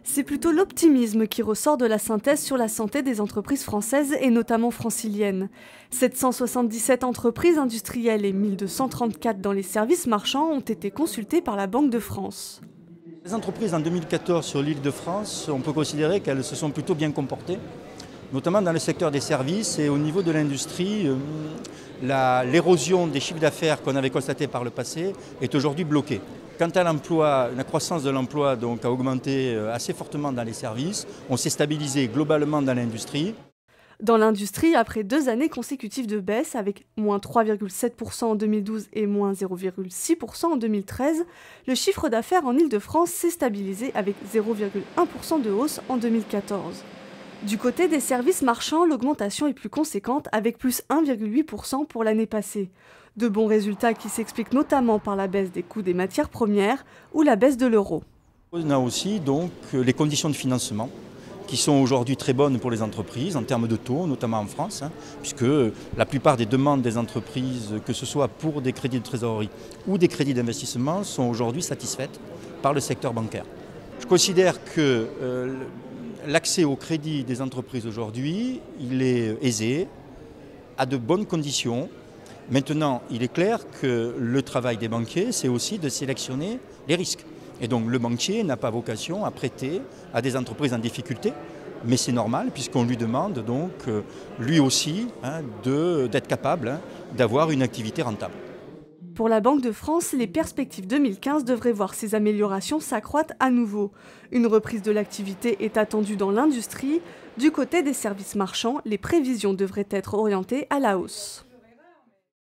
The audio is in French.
C'est plutôt l'optimisme qui ressort de la synthèse sur la santé des entreprises françaises et notamment franciliennes. 777 entreprises industrielles et 1234 dans les services marchands ont été consultées par la Banque de France. Les entreprises en 2014 sur l'île de France, on peut considérer qu'elles se sont plutôt bien comportées, notamment dans le secteur des services et au niveau de l'industrie. L'érosion des chiffres d'affaires qu'on avait constatée par le passé est aujourd'hui bloquée. Quant à l'emploi, la croissance de l'emploi a augmenté assez fortement dans les services. On s'est stabilisé globalement dans l'industrie. Dans l'industrie, après 2 années consécutives de baisse, avec moins 3,7% en 2012 et moins 0,6% en 2013, le chiffre d'affaires en Île-de-France s'est stabilisé avec 0,1% de hausse en 2014. Du côté des services marchands, l'augmentation est plus conséquente avec plus 1,8% pour l'année passée. De bons résultats qui s'expliquent notamment par la baisse des coûts des matières premières ou la baisse de l'euro. On a aussi donc les conditions de financement qui sont aujourd'hui très bonnes pour les entreprises en termes de taux, notamment en France, puisque la plupart des demandes des entreprises, que ce soit pour des crédits de trésorerie ou des crédits d'investissement, sont aujourd'hui satisfaites par le secteur bancaire. Je considère que l'accès au crédit des entreprises aujourd'hui, il est aisé, à de bonnes conditions. Maintenant, il est clair que le travail des banquiers, c'est aussi de sélectionner les risques. Et donc le banquier n'a pas vocation à prêter à des entreprises en difficulté, mais c'est normal puisqu'on lui demande donc lui aussi d'être capable d'avoir une activité rentable. Pour la Banque de France, les perspectives 2015 devraient voir ces améliorations s'accroître à nouveau. Une reprise de l'activité est attendue dans l'industrie. Du côté des services marchands, les prévisions devraient être orientées à la hausse.